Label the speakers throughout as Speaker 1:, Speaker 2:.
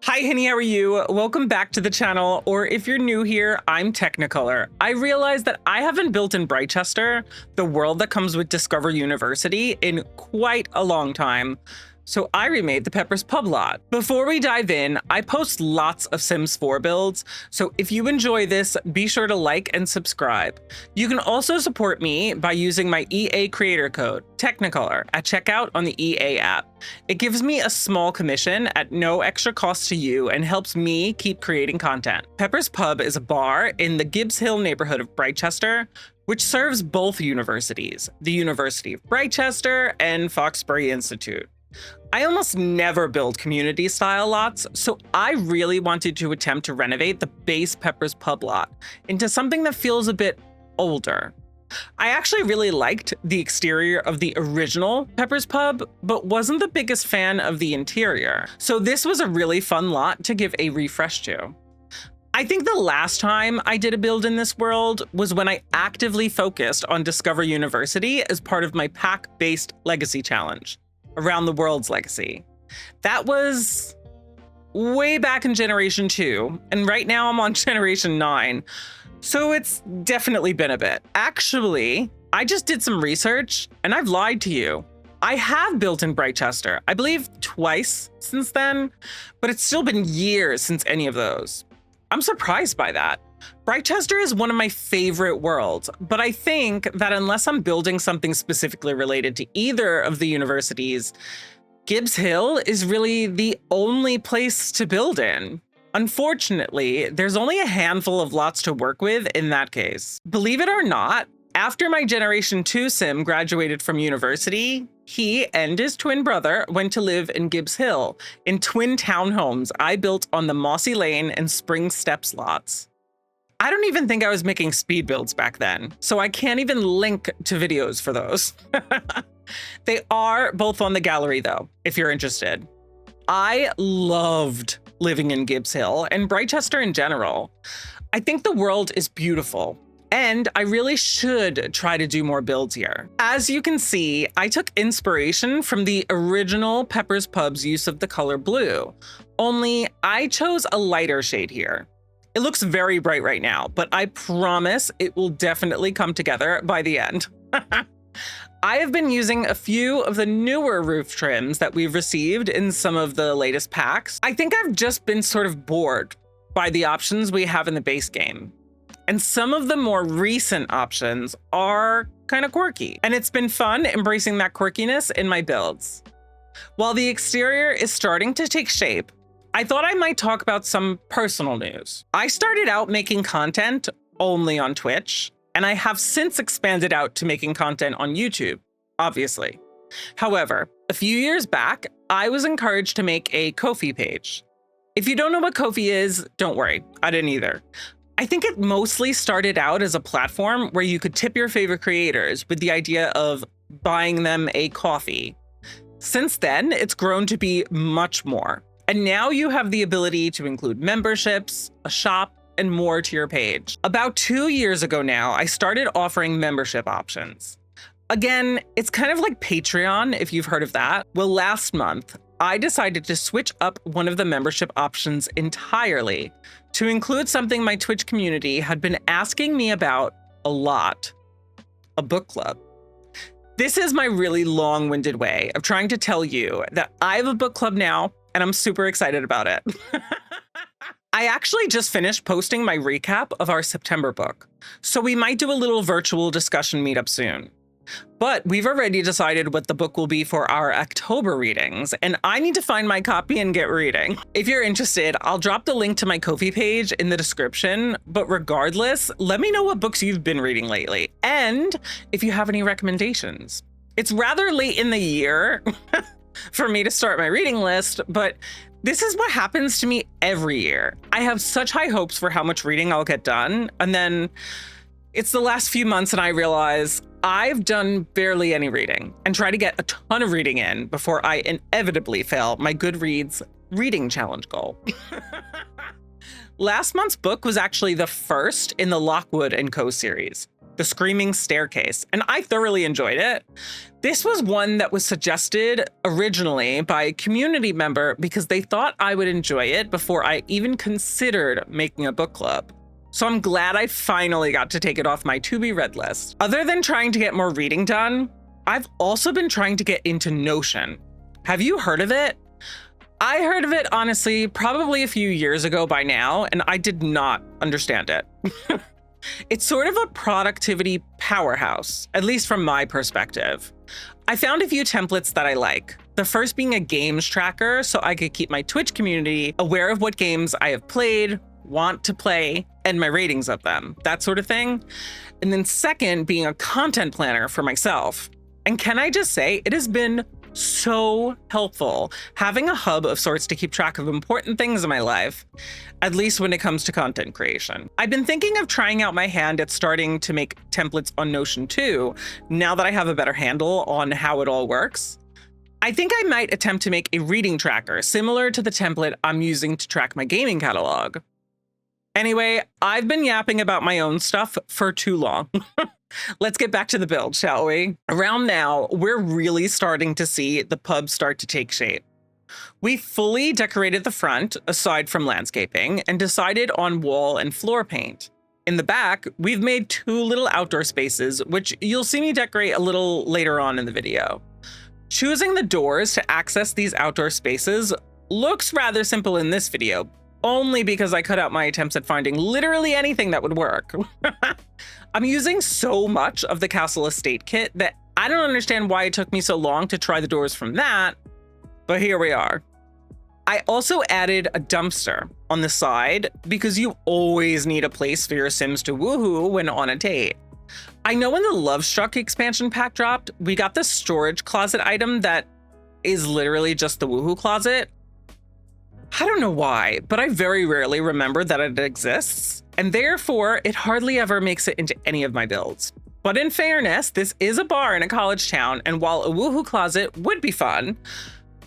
Speaker 1: Hi, Henny, how are you? Welcome back to the channel, or if you're new here, I'm Teknikolour. I realized that I haven't built in Brightchester, the world that comes with Discover University, in quite a long time. So I remade the Pepper's Pub lot. Before we dive in, I post lots of Sims 4 builds, so if you enjoy this, be sure to like and subscribe. You can also support me by using my EA creator code, Teknikolour, at checkout on the EA app. It gives me a small commission at no extra cost to you and helps me keep creating content. Pepper's Pub is a bar in the Gibbs Hill neighborhood of Brightchester, which serves both universities, the University of Brightchester and Foxbury Institute. I almost never build community-style lots, so I really wanted to attempt to renovate the base Pepper's Pub lot into something that feels a bit older. I actually really liked the exterior of the original Pepper's Pub, but wasn't the biggest fan of the interior, so this was a really fun lot to give a refresh to. I think the last time I did a build in this world was when I actively focused on Discover University as part of my pack-based legacy challenge. Around the World's Legacy. That was way back in Generation 2, and right now I'm on Generation 9, so it's definitely been a bit. Actually, I just did some research, and I've lied to you. I have built in Brightchester, I believe twice since then, but it's still been years since any of those. I'm surprised by that. Brightchester is one of my favorite worlds, but I think that unless I'm building something specifically related to either of the universities, Gibbs Hill is really the only place to build in. Unfortunately, there's only a handful of lots to work with in that case. Believe it or not, after my Generation 2 sim graduated from university, he and his twin brother went to live in Gibbs Hill in twin townhomes I built on the Mossy Lane and Spring Steps lots. I don't even think I was making speed builds back then, so I can't even link to videos for those. They are both on the gallery though, if you're interested. I loved living in Gibbs Hill and Brightchester in general. I think the world is beautiful, and I really should try to do more builds here. As you can see, I took inspiration from the original Pepper's Pub's use of the color blue, only I chose a lighter shade here. It looks very bright right now, but I promise it will definitely come together by the end. I have been using a few of the newer roof trims that we've received in some of the latest packs. I think I've just been sort of bored by the options we have in the base game. And some of the more recent options are kind of quirky, and it's been fun embracing that quirkiness in my builds. While the exterior is starting to take shape, I thought I might talk about some personal news. I started out making content only on Twitch, and I have since expanded out to making content on YouTube, obviously. However, a few years back, I was encouraged to make a Ko-fi page. If you don't know what Ko-fi is, don't worry, I didn't either. I think it mostly started out as a platform where you could tip your favorite creators with the idea of buying them a coffee. Since then, it's grown to be much more. And now you have the ability to include memberships, a shop, and more to your page. About 2 years ago now, I started offering membership options. Again, it's kind of like Patreon, if you've heard of that. Well, last month, I decided to switch up one of the membership options entirely to include something my Twitch community had been asking me about a lot: a book club. This is my really long-winded way of trying to tell you that I have a book club now, and I'm super excited about it. I actually just finished posting my recap of our September book, so we might do a little virtual discussion meetup soon. But we've already decided what the book will be for our October readings, and I need to find my copy and get reading. If you're interested, I'll drop the link to my Ko-fi page in the description, but regardless, let me know what books you've been reading lately, and if you have any recommendations. It's rather late in the year for me to start my reading list, but this is what happens to me every year. I have such high hopes for how much reading I'll get done, and then it's the last few months and I realize I've done barely any reading and try to get a ton of reading in before I inevitably fail my Goodreads reading challenge goal. Last month's book was actually the first in the Lockwood & Co series. the Screaming Staircase, and I thoroughly enjoyed it. This was one that was suggested originally by a community member because they thought I would enjoy it before I even considered making a book club. So I'm glad I finally got to take it off my to-be-read list. Other than trying to get more reading done, I've also been trying to get into Notion. Have you heard of it? I heard of it, honestly, probably a few years ago by now, and I did not understand it. It's sort of a productivity powerhouse, at least from my perspective. I found a few templates that I like. The first being a games tracker, so I could keep my Twitch community aware of what games I have played, want to play, and my ratings of them, that sort of thing. And then second, being a content planner for myself. And can I just say, it has been so helpful having a hub of sorts to keep track of important things in my life, at least when it comes to content creation. I've been thinking of trying out my hand at starting to make templates on Notion too, now that I have a better handle on how it all works. I think I might attempt to make a reading tracker similar to the template I'm using to track my gaming catalog. Anyway, I've been yapping about my own stuff for too long. Let's get back to the build, shall we? Around now, we're really starting to see the pub start to take shape. We fully decorated the front, aside from landscaping, and decided on wall and floor paint. In the back, we've made 2 little outdoor spaces, which you'll see me decorate a little later on in the video. Choosing the doors to access these outdoor spaces looks rather simple in this video, only because I cut out my attempts at finding literally anything that would work. I'm using so much of the Castle Estate kit that I don't understand why it took me so long to try the doors from that, but here we are. I also added a dumpster on the side because you always need a place for your Sims to woohoo when on a date. I know when the Love Struck expansion pack dropped, we got this storage closet item that is literally just the woohoo closet. I don't know why, but I very rarely remember that it exists, and therefore it hardly ever makes it into any of my builds. But in fairness, this is a bar in a college town, and while a woohoo closet would be fun,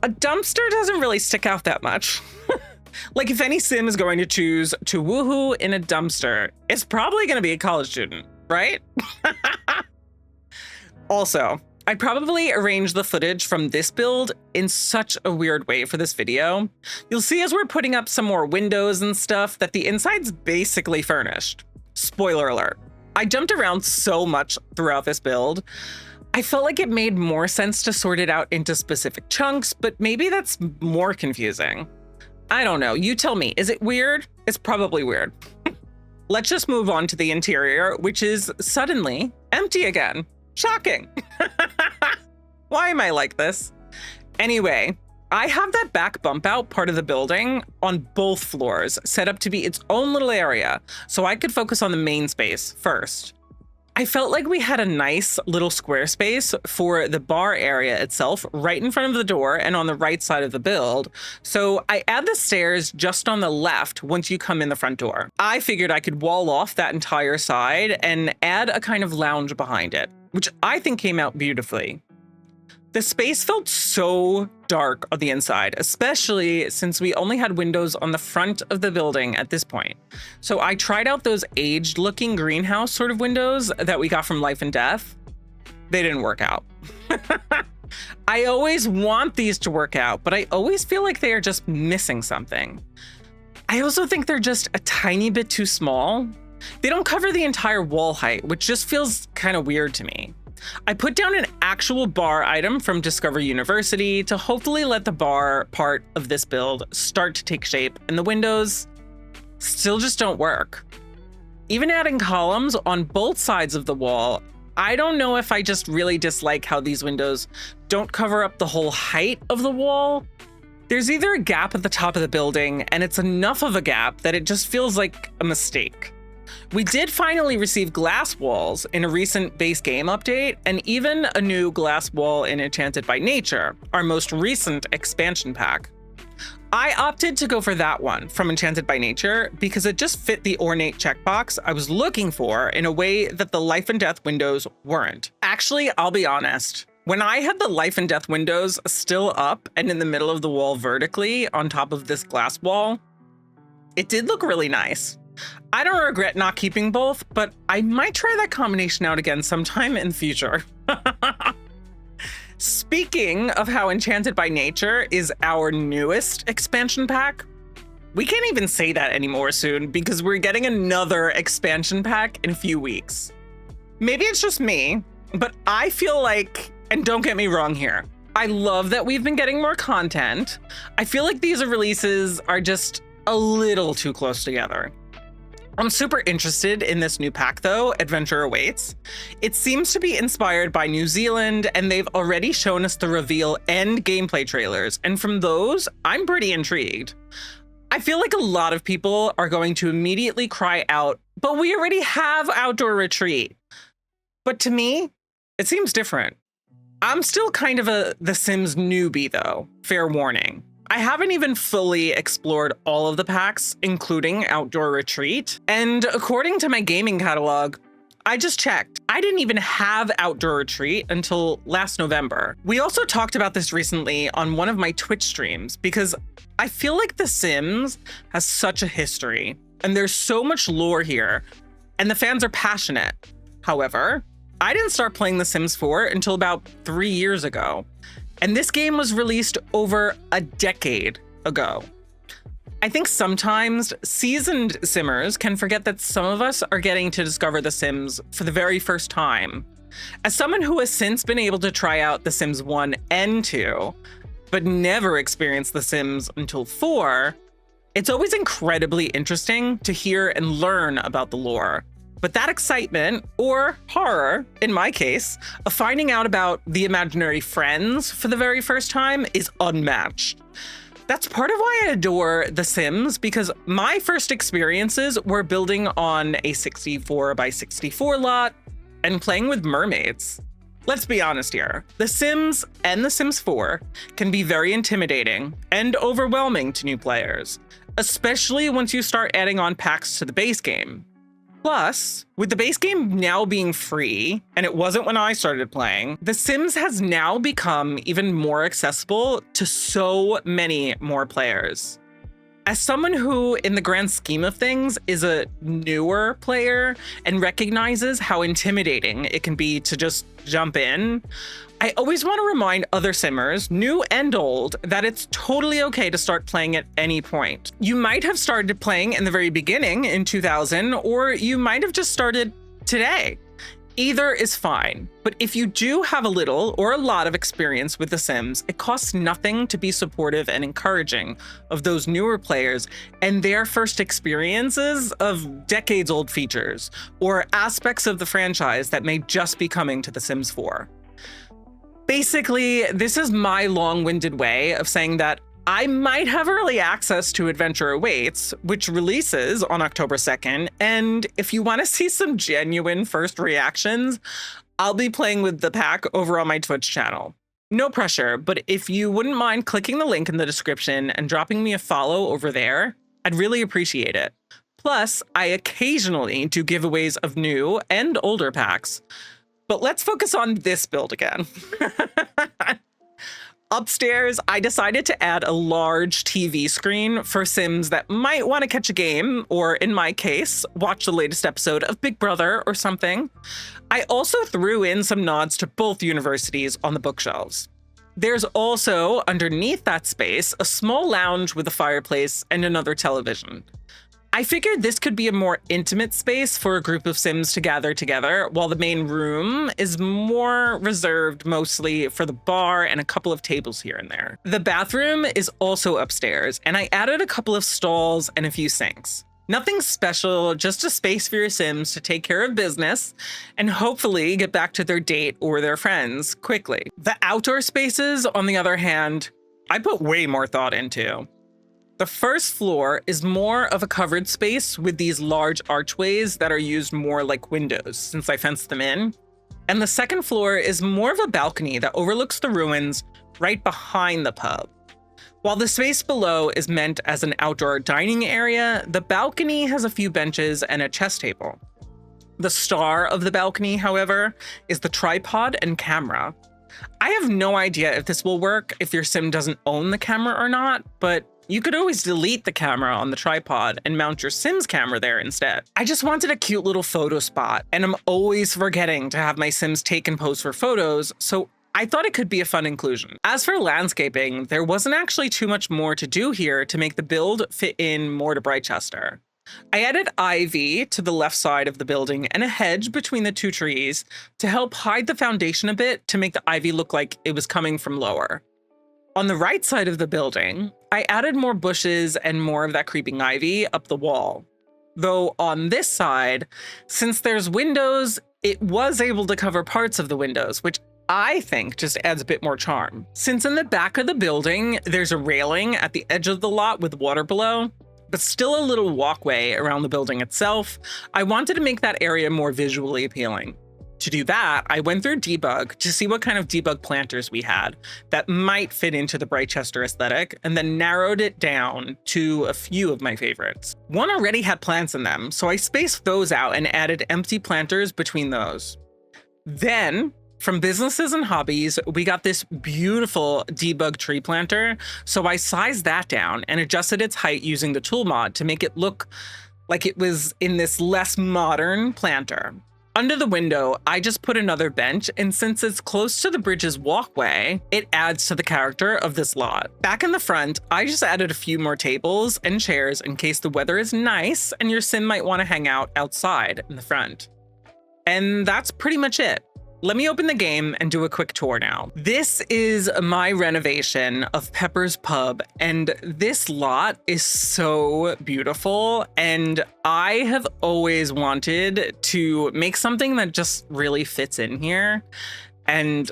Speaker 1: a dumpster doesn't really stick out that much. Like if any sim is going to choose to woohoo in a dumpster, it's probably going to be a college student, right? Also, I'd probably arrange the footage from this build in such a weird way for this video. You'll see as we're putting up some more windows and stuff that the inside's basically furnished. Spoiler alert. I jumped around so much throughout this build. I felt like it made more sense to sort it out into specific chunks, but maybe that's more confusing. I don't know, you tell me, is it weird? It's probably weird. Let's just move on to the interior, which is suddenly empty again. Shocking. Why am I like this? Anyway, I have that back bump out part of the building on both floors set up to be its own little area, so I could focus on the main space first. I felt like we had a nice little square space for the bar area itself right in front of the door and on the right side of the build. So I add the stairs just on the left once you come in the front door. I figured I could wall off that entire side and add a kind of lounge behind it, which I think came out beautifully. The space felt so dark on the inside, especially since we only had windows on the front of the building at this point. So I tried out those aged looking greenhouse sort of windows that we got from Life and Death. They didn't work out. I always want these to work out, but I always feel like they are just missing something. I also think they're just a tiny bit too small. They don't cover the entire wall height, which just feels kind of weird to me. I put down an actual bar item from Discover University to hopefully let the bar part of this build start to take shape, and the windows still just don't work. Even adding columns on both sides of the wall, I don't know if I just really dislike how these windows don't cover up the whole height of the wall. There's either a gap at the top of the building, and it's enough of a gap that it just feels like a mistake. We did finally receive glass walls in a recent base game update, and even a new glass wall in Enchanted by Nature, our most recent expansion pack. I opted to go for that one from Enchanted by Nature because it just fit the ornate checkbox I was looking for in a way that the Life and Death windows weren't. Actually, I'll be honest. When I had the Life and Death windows still up and in the middle of the wall vertically on top of this glass wall, it did look really nice. I don't regret not keeping both, but I might try that combination out again sometime in the future. Speaking of how Enchanted by Nature is our newest expansion pack, we can't even say that anymore soon because we're getting another expansion pack in a few weeks. Maybe it's just me, but I feel like, and don't get me wrong here, I love that we've been getting more content. I feel like these releases are just a little too close together. I'm super interested in this new pack though, Adventure Awaits. It seems to be inspired by New Zealand, and they've already shown us the reveal and gameplay trailers, and from those, I'm pretty intrigued. I feel like a lot of people are going to immediately cry out, but we already have Outdoor Retreat. But to me, it seems different. I'm still kind of a The Sims newbie though, fair warning. I haven't even fully explored all of the packs, including Outdoor Retreat. And according to my gaming catalog, I just checked. I didn't even have Outdoor Retreat until last November. We also talked about this recently on one of my Twitch streams because I feel like The Sims has such a history and there's so much lore here and the fans are passionate. However, I didn't start playing The Sims 4 until about 3 years ago. And this game was released over a decade ago. I think sometimes seasoned Simmers can forget that some of us are getting to discover The Sims for the very first time. As someone who has since been able to try out The Sims 1 and 2, but never experienced The Sims until 4, it's always incredibly interesting to hear and learn about the lore. But that excitement, or horror, in my case, of finding out about the imaginary friends for the very first time is unmatched. That's part of why I adore The Sims, because my first experiences were building on a 64 by 64 lot and playing with mermaids. Let's be honest here, The Sims and The Sims 4 can be very intimidating and overwhelming to new players, especially once you start adding on packs to the base game. Plus, with the base game now being free, and it wasn't when I started playing, The Sims has now become even more accessible to so many more players. As someone who, in the grand scheme of things, is a newer player and recognizes how intimidating it can be to just jump in, I always want to remind other Simmers, new and old, that it's totally okay to start playing at any point. You might have started playing in the very beginning in 2000, or you might have just started today. Either is fine, but if you do have a little or a lot of experience with The Sims, it costs nothing to be supportive and encouraging of those newer players and their first experiences of decades-old features or aspects of the franchise that may just be coming to The Sims 4. Basically, this is my long-winded way of saying that I might have early access to Adventure Awaits, which releases on October 2nd, and if you want to see some genuine first reactions, I'll be playing with the pack over on my Twitch channel. No pressure, but if you wouldn't mind clicking the link in the description and dropping me a follow over there, I'd really appreciate it. Plus, I occasionally do giveaways of new and older packs. But let's focus on this build again. Upstairs, I decided to add a large TV screen for Sims that might want to catch a game, or in my case, watch the latest episode of Big Brother or something. I also threw in some nods to both universities on the bookshelves. There's also, underneath that space, a small lounge with a fireplace and another television. I figured this could be a more intimate space for a group of Sims to gather together, while the main room is more reserved mostly for the bar and a couple of tables here and there. The bathroom is also upstairs, and I added a couple of stalls and a few sinks. Nothing special, just a space for your Sims to take care of business and hopefully get back to their date or their friends quickly. The outdoor spaces, on the other hand, I put way more thought into. The first floor is more of a covered space with these large archways that are used more like windows since I fenced them in. And the second floor is more of a balcony that overlooks the ruins right behind the pub. While the space below is meant as an outdoor dining area, the balcony has a few benches and a chess table. The star of the balcony, however, is the tripod and camera. I have no idea if this will work if your Sim doesn't own the camera or not, but You could always delete the camera on the tripod and mount your Sims camera there instead. I just wanted a cute little photo spot, and I'm always forgetting to have my Sims take and pose for photos, so I thought it could be a fun inclusion. As for landscaping, there wasn't actually too much more to do here to make the build fit in more to Brightchester. I added ivy to the left side of the building and a hedge between the two trees to help hide the foundation a bit to make the ivy look like it was coming from lower. On the right side of the building, I added more bushes and more of that creeping ivy up the wall. Though on this side, since there's windows, it was able to cover parts of the windows, which I think just adds a bit more charm. Since in the back of the building, there's a railing at the edge of the lot with water below, but still a little walkway around the building itself, I wanted to make that area more visually appealing. To do that, I went through debug to see what kind of debug planters we had that might fit into the Brightchester aesthetic, and then narrowed it down to a few of my favorites. One already had plants in them, so I spaced those out and added empty planters between those. Then, from businesses and hobbies, we got this beautiful debug tree planter, so I sized that down and adjusted its height using the tool mod to make it look like it was in this less modern planter. Under the window, I just put another bench, and since it's close to the bridge's walkway, it adds to the character of this lot. Back in the front, I just added a few more tables and chairs in case the weather is nice and your sim might want to hang out outside in the front. And that's pretty much it. Let me open the game and do a quick tour now. This is my renovation of Pepper's Pub, and this lot is so beautiful, and I have always wanted to make something that just really fits in here, and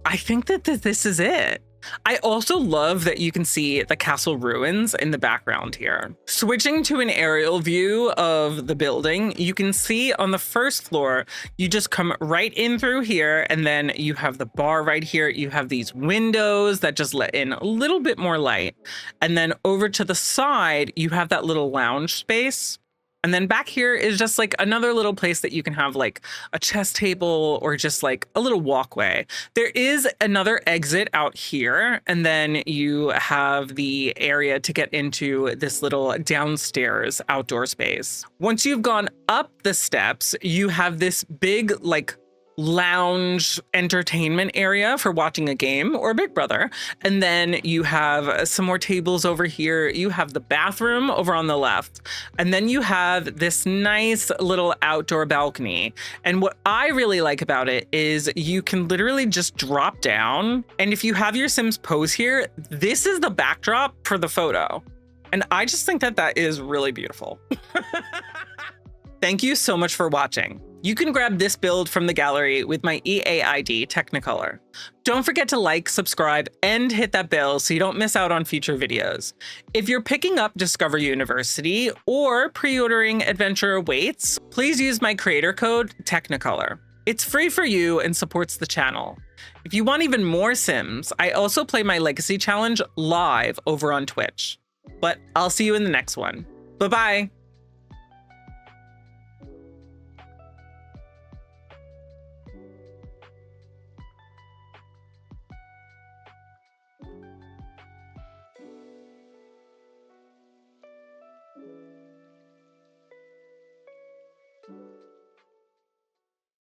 Speaker 1: I think that this is it. I also love that you can see the castle ruins in the background here. Switching to an aerial view of the building, you can see on the first floor, you just come right in through here, and then you have the bar right here. You have these windows that just let in a little bit more light. And then over to the side, you have that little lounge space. And then back here is just like another little place that you can have like a chess table or just like a little walkway. There is another exit out here, and then you have the area to get into this little downstairs outdoor space. Once you've gone up the steps, you have this big like lounge entertainment area for watching a game or Big Brother. And then you have some more tables over here. You have the bathroom over on the left. And then you have this nice little outdoor balcony. And what I really like about it is you can literally just drop down. And if you have your Sims pose here, this is the backdrop for the photo. And I just think that that is really beautiful. Thank you so much for watching. You can grab this build from the gallery with my EA ID Teknikolour. Don't forget to like, subscribe, and hit that bell so you don't miss out on future videos. If you're picking up Discover University or pre-ordering Adventure Awaits, please use my creator code Teknikolour. It's free for you and supports the channel. If you want even more Sims, I also play my Legacy Challenge live over on Twitch. But I'll see you in the next one. Bye-bye.